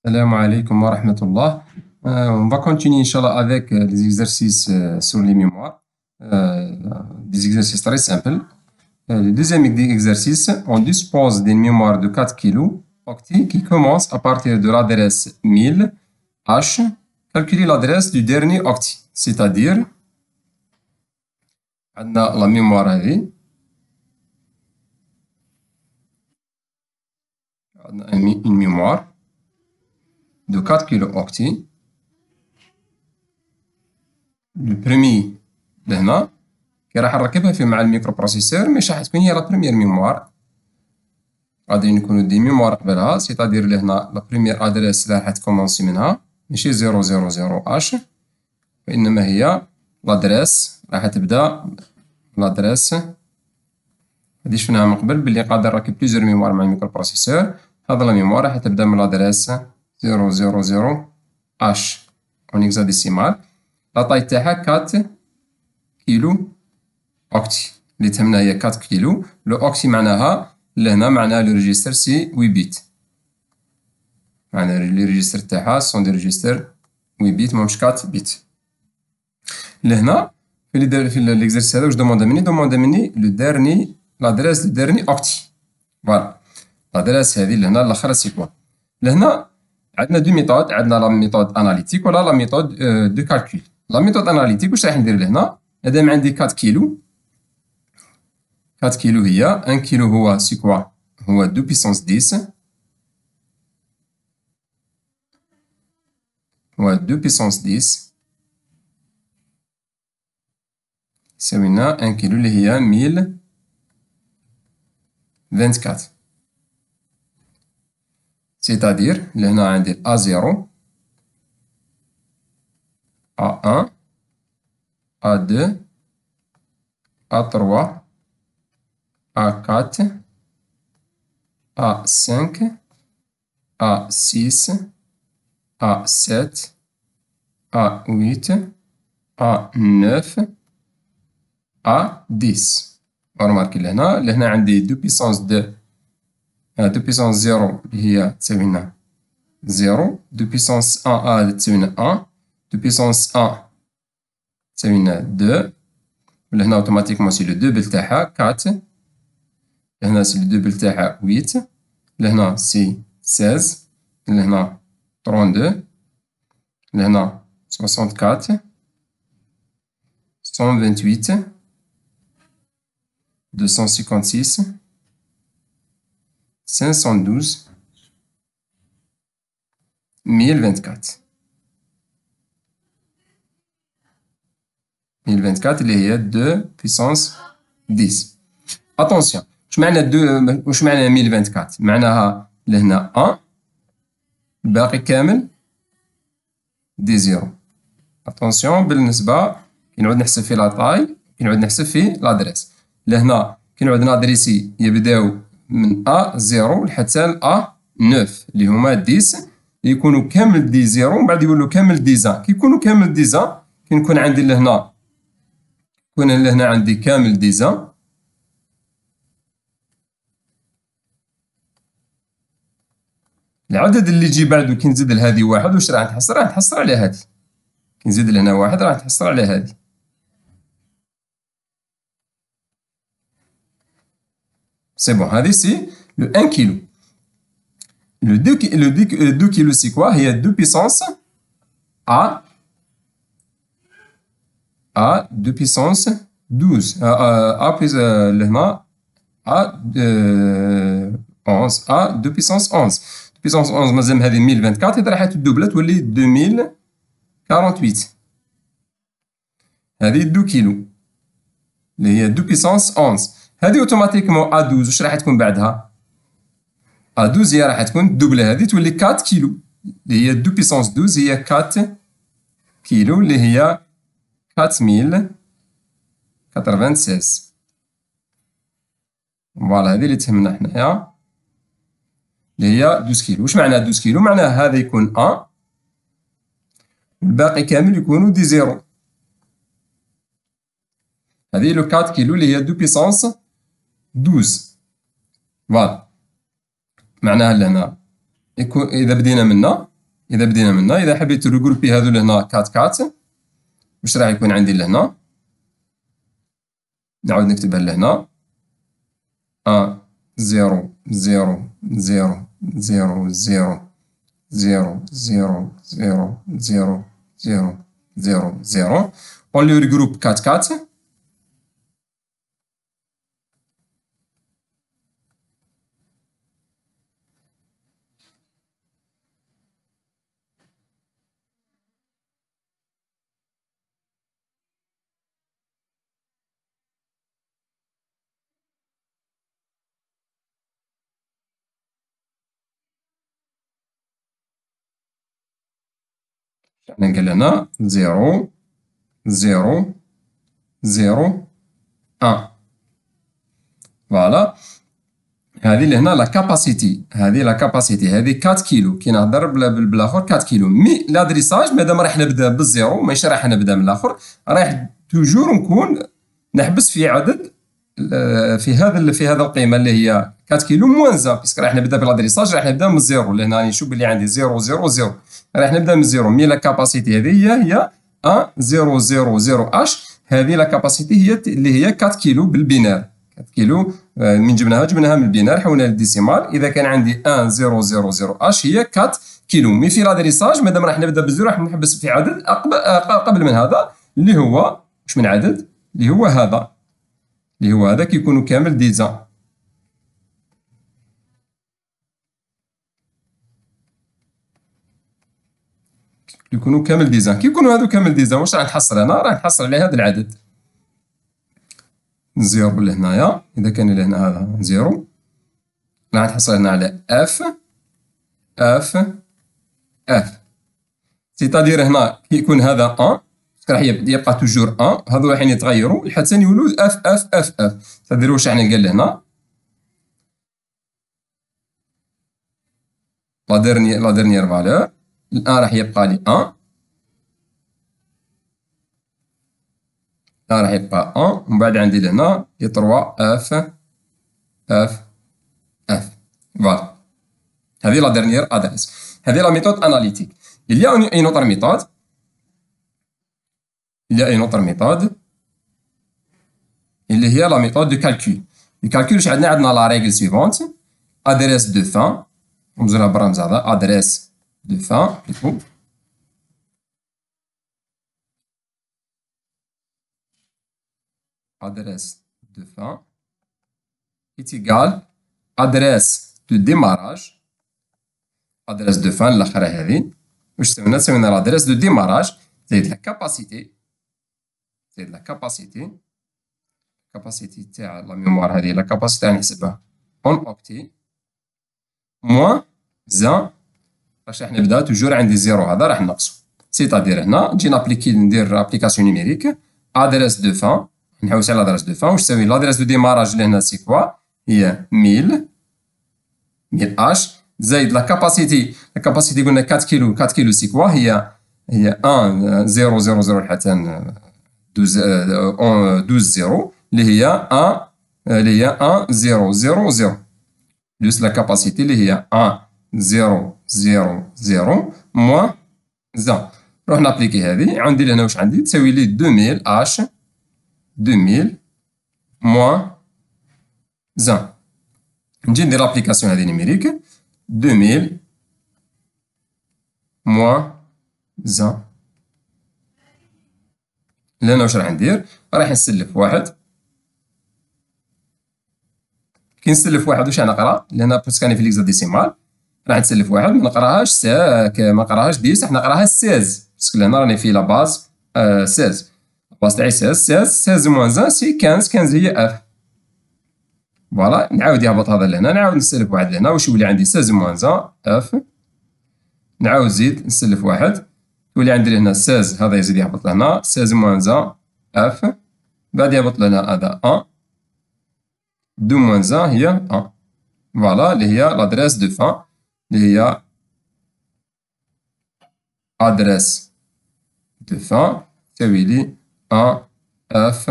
Salam alaikum wa rahmatullah. On va continuer, Inch'Allah, avec les exercices sur les mémoires. Des exercices très simples. Le deuxième exercice, on dispose d'une mémoire de 4 kg octets qui commence à partir de l'adresse 1000 H. Calculer l'adresse du dernier octet, c'est-à-dire, on a la mémoire هذه. On a une mémoire de 4 kilo-octets. Le premier لهنا كي راح نركبها فيه مع الميكرو بروسيسور مش راح تكون هي لا بروميير ميموار، غادي نكونو دي ميموار قبلها، سيتادير لهنا لا بروميير ادريس اللي راح تكومونسي منها ماشي 000 اش، وانما هي لادريس راح تبدا لادريس. هادي شفناها من قبل بلي قادر نركب بليزيور ميموار مع الميكرو بروسيسور. هاد لا ميموار راح تبدا من لادريس 000 اش اون هيكزاديسيمال. لا طاي تاعها 4 كيلو اوكتي، اللي تهمنا هي 4 كيلو. لو اوكتي معناها لهنا معناها لو ريجستر سي 8 بيت، معناها لي ريجستر تاعها سون دي ريجستر 8 بيت ماهمش 4 بيت. لهنا في ليكزرسيس هذا واش دوموندا مني لو ديرني لادريس دو ديرني اوكتي. فوالا لادريس هذه لهنا الاخر سي كوا. لهنا عندنا دو ميثود، عندنا لا ميثود اناليتيك ولا لا ميثود دو كالكول. لا ميثود اناليتيك واش راح ندير لهنا؟ مادام عندي 4 كيلو، 4 كيلو هي 1 كيلو هو سي كوا؟ هو 2 بيسونس 10، هو 2 بيسونس 10 يساوي لنا 1 كيلو اللي هي 1024. سيتادير لهنا عندي A0 A1 A2 A3 A4 A5 A6 A7 A8 A9 A10. ورماركي لهنا عندي 2 بيسونس 2، 2 بيسونس 0 اللي هي تساوي لنا 0، 2 بيسونس 1 تساوي لنا 1، 2 بيسونس 1 تساوي لنا 2، ولهنا اوتوماتيكمون سي لو دوبل تاعها 4، لهنا سي لو دوبل تاعها 8، لهنا سي 16، لهنا 32، لهنا 64 128 256 512 1024. 1024 اللي هي 2 بيسونس 10. اتونسيون، واش معنى 1024؟ معناها لهنا 1 الباقي كامل دي زيرو. اتونسيون بالنسبه كي نعود نحسب في لا طاي، كي نعود نحسب في لادريس. لهنا كي نعود نادريسي يبداو من A0 لحتى ل A9 اللي هما 10، يكونوا كامل دي زيرو ومن بعد يولوا كامل دي زان. كي يكونوا كامل دي زان كي نكون عندي لهنا، يكون لهنا عندي كامل دي زان، العدد اللي يجي بعدو كي نزيد لهادي واحد واش راح نحصر؟ راح نحصر على هادي. كي نزيد لهنا واحد راح نحصر على هادي. سي بون، هذه سي لو 1 كيلو. لو 2 كيلو سي كوا؟ هي 2 بيسونس A 2 بيسونس 12 A بيس لهنا A 11 A 2 بيسونس 11. 2 بيسونس 11 مازال هذه 1024 إذا راح تدوبلا تولي 2048. هذه 2 كيلو اللي هي 2 بيسونس 11. هذه اوتوماتيكمون A12 واش راح تكون بعدها؟ A12 هي راح تكون دوبلا هذه تولي 4 كيلو اللي هي 2 بيسونس 12 هي 4 كيلو اللي هي 4096. فوالا هذه اللي تهمنا حنايا اللي هي 12 كيلو. واش معنى 12 كيلو؟ معناه هذا يكون 1 والباقي كامل يكونوا دي زيرو. هذه لو 4 كيلو اللي هي 2 بيسونس 12. فوالا معناها لهنا إذا بدينا منا إذا بدينا من هنا، إذا حبيت ريغروبي هادو لهنا 4 واش راح يكون عندي لهنا؟ نعاود نكتبها لهنا 1 0 0 0 0 0 0 0 0 0 0 0 0. On le regroupe 4. نلقى هنا 0 0 0 1. فوالا هذه لهنا لا كاباسيتي، هذه لا كاباسيتي، هذه 4 كيلو. كي نهضر بالاخر 4 كيلو، مي لادريساج مادام راح نبدا بالزيرو ماشي راح نبدا من الاخر، راح توجور نكون نحبس في عدد في هذا القيمه اللي هي 4 كيلو موان زا، باسكو راح نبدا بالادريساج راح نبدا من الزيرو، لان راني نشوف بلي عندي 0 0 0 راح نبدا من الزيرو. مي لا كاباسيتي هذه هي 1 0 0 0 اش، هذه لا كاباسيتي هي اللي هي 4 كيلو بالبينار. 4 كيلو من جبناها من البينار حولناها للديسيمال. اذا كان عندي 1 0 0 0 اش هي 4 كيلو. مي في لادريساج مادام راح نبدا بالزيرو راح نحبس في عدد قبل من هذا اللي هو واش من عدد اللي هو هذا كيكونوا كامل ديزان. يكونوا كامل ديزان. كي يكونوا هادو كامل ديزان واش راح نحصل انا؟ راح نحصل على هذا العدد زيرو لهنايا. اذا كان لهنا هذا زيرو راح نحصل هنا على اف سيتادير هنا كي يكون هذا 1 راح يبقى توجور 1. هذو راح يتغيروا لحد ثاني يولوا اف. تديروا واش راح نلقى لهنا لا ديرنيير فالور. الان راح يبقى لي 1، راح يبقى 1 ومن بعد عندي لهنا 3 اف. فوالا هذه لا ديرنيير ادريس. هذه لا ميثود اناليتيك. il y a une autre méthode اللي هي لا ميثود دو كالكول. الكالكول واش عندنا لا ريغل سيفونت ادريس دو فان. نمزولها بالرمز هذا ادريس دو فان بليتو. adresse de fin est égal adresse de démarrage. adresse de fin الاخرى هذه واش تساوينا l'adresse de démarrage زائد la capacité تاع لا ميموار هذه. لا كاباسيتي نحسبها اون اوكتي موان زان باش راح نبدا توجور عندي زيرو هذا راح نقصو. سيتادير هنا نجي نابليكي ندير ابليكاسيون نيميريك ادريس دو فان نحوس على لادريس دو فان واش تساوي لادريس دو ديماراج اللي هنا سي كوا هي 1000 اش زائد لا كاباسيتي قلنا 4 كيلو سي كوا هي 1 0 0 0 حتى 12 0 اللي هي 1 0 0 0 بلس لا كاباسيتي اللي هي 1 0 0 0 موان زان. نروح نابليكي هذه عندي لهنا واش عندي تساوي لي 2000 اش 2000 موان زان. نجي ندير لابليكاسيون هذه نيميريك 2000 موان زان. لهنا واش راح ندير؟ راح نسلف واحد. كي نسلف واحد واش نقرا؟ لهنا باسكو راني في ليكزاديسيمال راح نسلف واحد ما نقراهاش ما نقراهاش 10 راح نقراها 16 باسكو لهنا راني في لا باز 16. باز تاعي 16 موان 1 سي 15 هي اف. فوالا نعاود يهبط هذا لهنا نعاود نسلف واحد لهنا واش يولي عندي 16 موان 1 اف. نعاود نزيد نسلف واحد يولي عندي لهنا 16 هذا يزيد يهبط لهنا 16 موان 1 اف. بعد يهبط لنا هذا 1 2 موان 1 هي 1. فوالا اللي هي لادريس دو فان اللي هي ادريس دو فان تساوي لي 1 اف.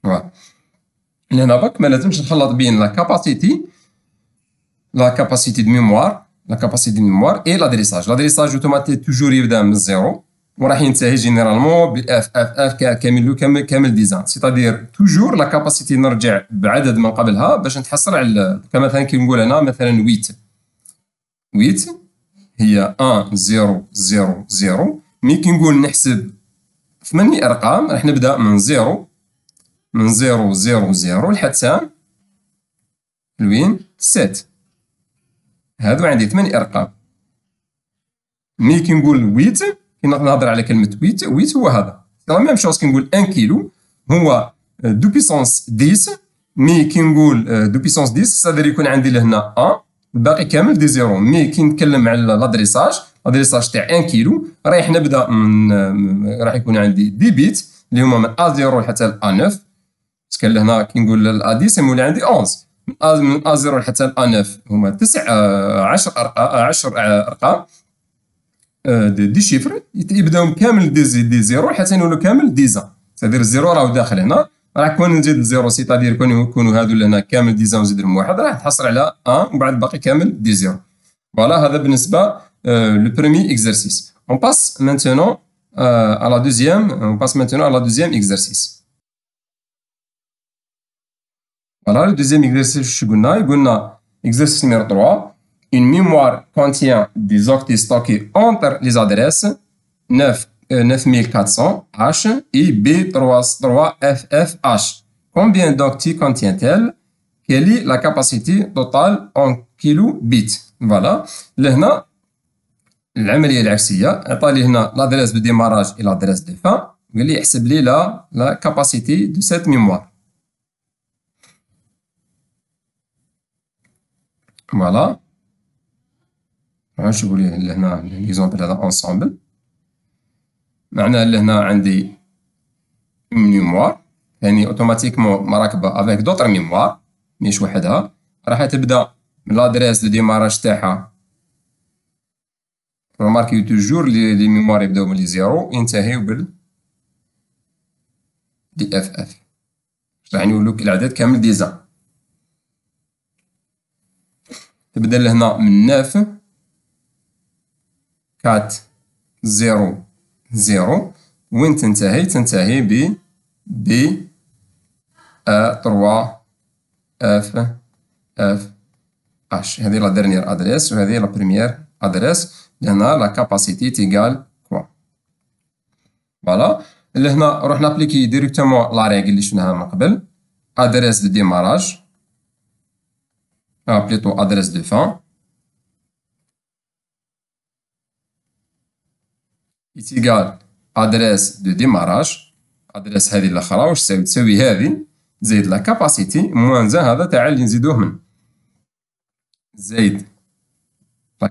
فوالا لهنا برك ما لازمش نخلط بين لا كاباسيتي la capacité de mémoire, et l'adressage. L'adressage automatique toujours يبدا من الزيرو وراح ينتهي جينيرالمون باف اف اف كامل ديزاين. سيتادير توجور لا كاباسيتي نرجع بعدد من قبلها باش نتحصل على كمثلا كي نقول انا مثلا 8 هي 1 0 0 0. مي كي نقول نحسب 8 ارقام راح نبدا من 0 0 0 لحتى لوين 7. هادو عندي 8 ارقام. مي كي نقول 8 كي نهضر على كلمه 8 هو هذا لا ميم شوز. كي نقول 1 كيلو هو دو بيسونس 10. مي كي نقول دو بيسونس 10 صدر يكون عندي لهنا 1 الباقي كامل دي زيرو. مي كي نتكلم على لادريساج تاع 1 كيلو رايح نبدا من راح يكون عندي دي بيت اللي هما من A0 حتى ل A9. باسكو لهنا كي نقول ل A10 يولي عندي 11. من A0 حتى ل A9 هما 10 ارقام دي شيفر يبداو كامل دي زيرو حتى يولوا كامل ديزان. سادير الزيرو راهو داخل هنا راح كون نزيد الزيرو سيتادير يكونوا هادو لهنا كامل ديزان ونزيد لهم واحد راح تحصل على 1 ومن بعد باقي كامل دي زيرو. فوالا هذا بالنسبه لو بروميي اكزرسيس. On passe maintenant à la deuxième exercice. Voilà, le deuxième exercice, je exercice numéro 3. Une mémoire contient des octets stockés entre les adresses 9400H et B33FFH. Combien d'octets contient-elle? Quelle est la capacité totale en kilobits? Voilà. لهنا العملية العكسية عطالي هنا l'adresse de démarrage et l'adresse de fin. قال لي يحسب لي la capacité de cette mémoire. Voilà. نشوفوا لهنا ليزومبل هذا انصامبل. معناه لهنا عندي ميموار يعني اوتوماتيكمون مراكبه افيك دوطر ميموار مش وحدها. راح تبدا من لادريس دو ديماراج تاعها. رماركيو توجور لي ميموار يبداو من لي زيرو ينتهيو بال دي اف اف. راح نولوك الاعداد كامل ديزان. تبدا لهنا من 9 4 0 0 وين تنتهي ب B 3 F H. هذه لا ديرنيير ادريس وهذه لا بريميير ادريس. لهنا لا كاباسيتي تيغال كوا. فوالا لهنا نروح نابليكي ديريكتومون لا ريغل اللي شفناها من قبل. ادريس دو ديماراج بليتو ادريس دو فان تيغال ادريس دو ديماراج. ادريس هذه الاخرى واش تساوي هذه زائد لا كاباسيتي موان زان هذا تاع اللي نزيدوه من زائد لا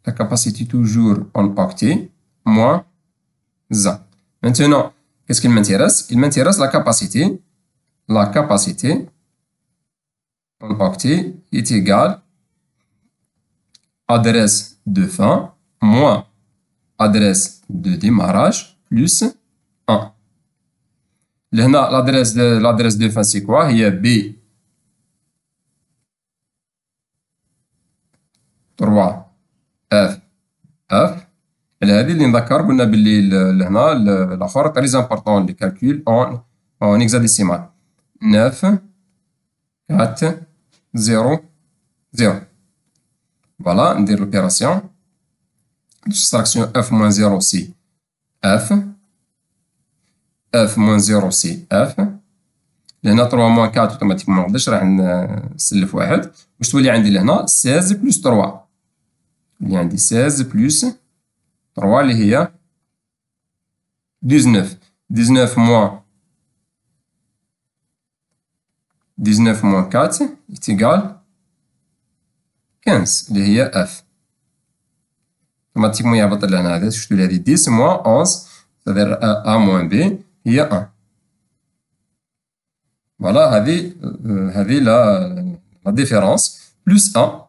كاباسيتي توجور اون اوكتي موان زان. maintenant qu'est-ce qu'il m'intéresse? Il m'intéresse la capacité en octet est égale adresse de fin moins adresse de démarrage plus 1. لهنا l'adresse de fin c'est quoi? هي B 3 F هذه اللي نذكر قلنا باللي لهنا الاخر تري امبورطون لي كالكول اون هيكزاديسيمال 9 4 0 0. فوالا ندير لوبيراسيون. Soustraction F moins 0 c'est F. F moins 0 c'est F. لهنا 3 moins 4 اوتوماتيكمون منقدرش راح نسلف واحد. واش تولي عندي لهنا 16 بلس 3 اللي عندي 16 بلس 3 اللي هي 19 moins 4 est égal 15 اللي هي F. اوتوماتيكمون يهبط لنا هذا شفتو لي هذه 10 moins 11 c'est-à-dire A moins B هي 1. فوالا هذه لا ديفيرونس بلس 1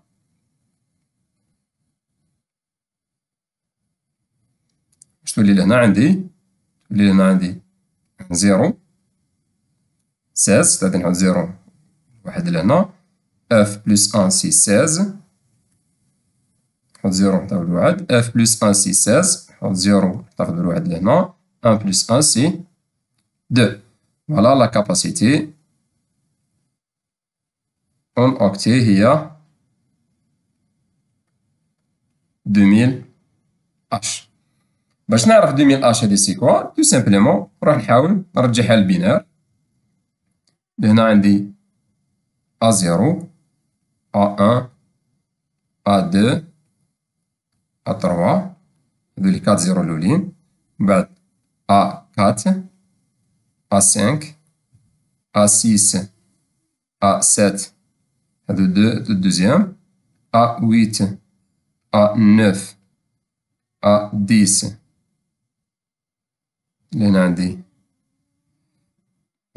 واش تولي لهنا عندي 0 16 c'est-à-dire نحط 0 واحد لهنا f plus 1 6 16 نحط 0 نحطها بالوعد f plus 1 6 16 نحط 0 نحطها بالوعد لهنا 1 plus 1 c'est 2 voilà la capacité en octet هي 2000 h. باش نعرف 2000 h هادي سي كوا تو سامبلومون نروح نحاول نرجعها للبينار. لهنا عندي A0 A1 A2 A3 هادو لي 4 زيرو الأولين، من بعد A4 A5 A6 A7 هادو الدوزيام A8 A9 A10 لهنا عندي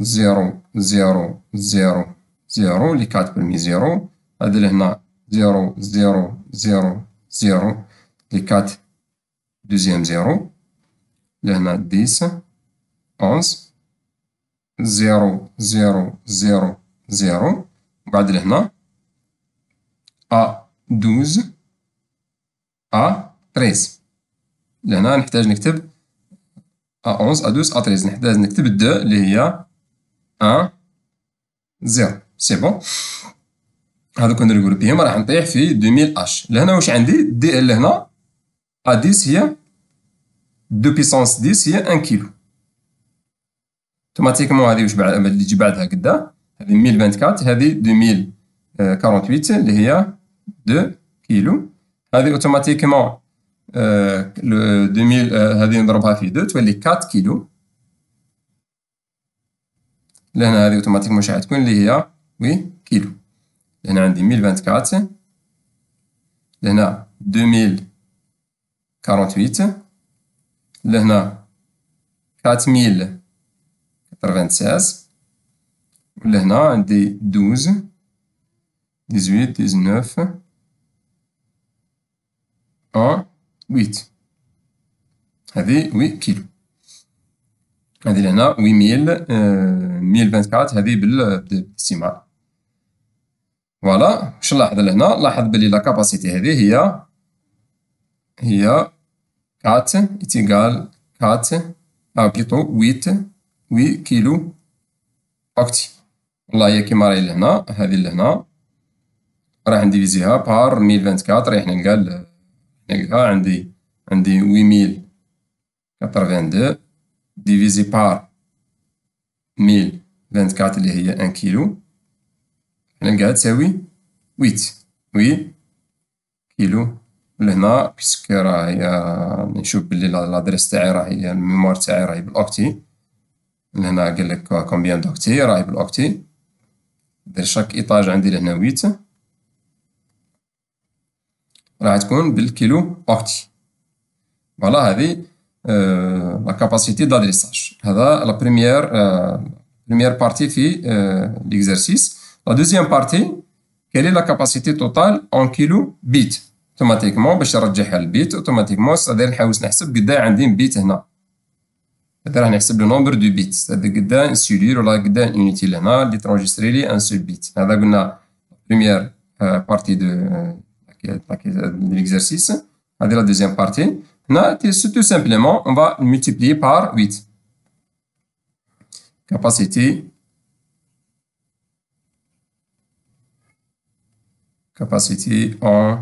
0 0 0 0 لي 4 برمي 0 هادي لهنا 0 0 0 0 لي 4 دوزيام 0 لهنا 10 11 0 0 0 0 وبعد لهنا A12 A13 لهنا نحتاج نكتب A11 A12 A13 نحتاج نكتب 2 اللي هي 1 0 سي بون. هادو كنريغروبيهم راح نطيح في 2000 اش. لهنا واش عندي دي ال لهنا A10 هي 2 بيسونس 10 هي 1 كيلو. اوتوماتيكمون هادي واش بعد اللي تجي بعدها قدا هادي 1024 هادي 2048 اللي هي 2 كيلو. هادي اوتوماتيكمون لو 2000 هادي نضربها في 2 تولي 4 كيلو. لهنا هادي اوتوماتيكمون واش غتكون اللي هي وي كيلو. لهنا عندي 1024 لهنا 2048 لهنا 4096 ولهنا عندي 12 18 19 1 8 هذه 8 كيلو. هذه لهنا 8000 1024 هذه بالديسيمال. فوالا واش نلاحظ لهنا؟ لاحظ بلي لا كاباسيتي هذه هي 4 إيتيغال 4 بليتو 8 كيلو أوكتي. والله هي كيما راهي لهنا هذه لهنا راح نديفيزيها بار 1024 راح نلقى عندي 8082 ديفيزي بار 1024 اللي هي 1 كيلو نلقاها تساوي 8 كيلو. لهنا بيسك راهي نشوف بلي لادريس تاعي راهي الميموار تاعي راهي بالاوكتي. لهنا قالك كومبيان دوكتي راهي بالاوكتي. دير شاك ايطاج عندي لهنا 8 راح تكون بالكيلو اوكتي. فوالا هذه لا كاباسيتي دادريساج. هذا لا بريمير بارتي في ليكزارسيس. لا دوزيام بارتي كالي لا كاباسيتي توتال اون كيلو بيت. اوتوماتيكمون باش نرجعها للبيت اوتوماتيكمون ستادير نحوس نحسب قدا عندي بيت هنا. هذا راح نحسب لو نومبر دو بيت ستادير قدا ان سيلول ولا قدا ان يونيتي لهنا اللي ترونجستري لي ان سول بيت. هذا قلنا بريمير بارتي دو l'exercice. هذه la deuxième partie. هنا tout simplement on va multiplier par 8. Capacité en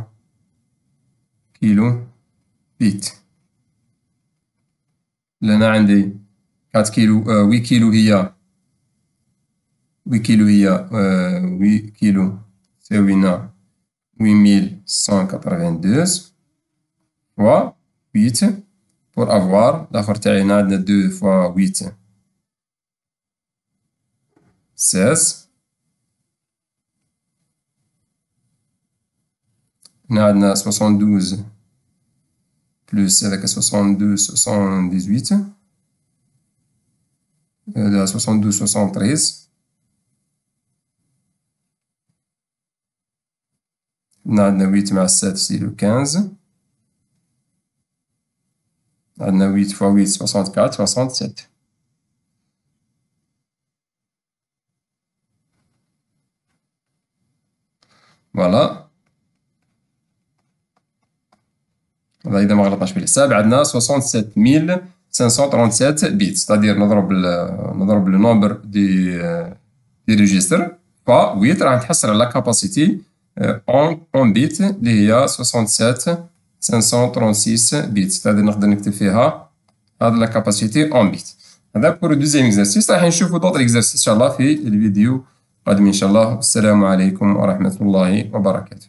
كيلو بيت. لهنا عندي 4 كيلو 8 كيلو هي 8 كيلو تساوينا 8182 fois 8 pour avoir l'affaire تاعنا عندنا 2 fois 8 16. هنا عندنا 72 بلس هذاك 72 78 هذا 72 73 هنا عندنا 8 مع 7 سيرو 15 عندنا 8 fois 8 64 67. فوالا. هذا إذا ما غلطناش في الحساب عندنا 67537 بيت، ستادير نضرب لو نومبر دي ريجستر فا 8 راح نتحصل على لا كاباسيتي اون بيت اللي هي 67536 بيت، ستادير نقدر نكتب فيها هاد لا كاباسيتي اون بيت. هذا بور دوزيام اكزرسيس. راح نشوفو دوطر اكزرسيس ان شاء الله في الفيديو القادم ان شاء الله. والسلام عليكم ورحمة الله وبركاته.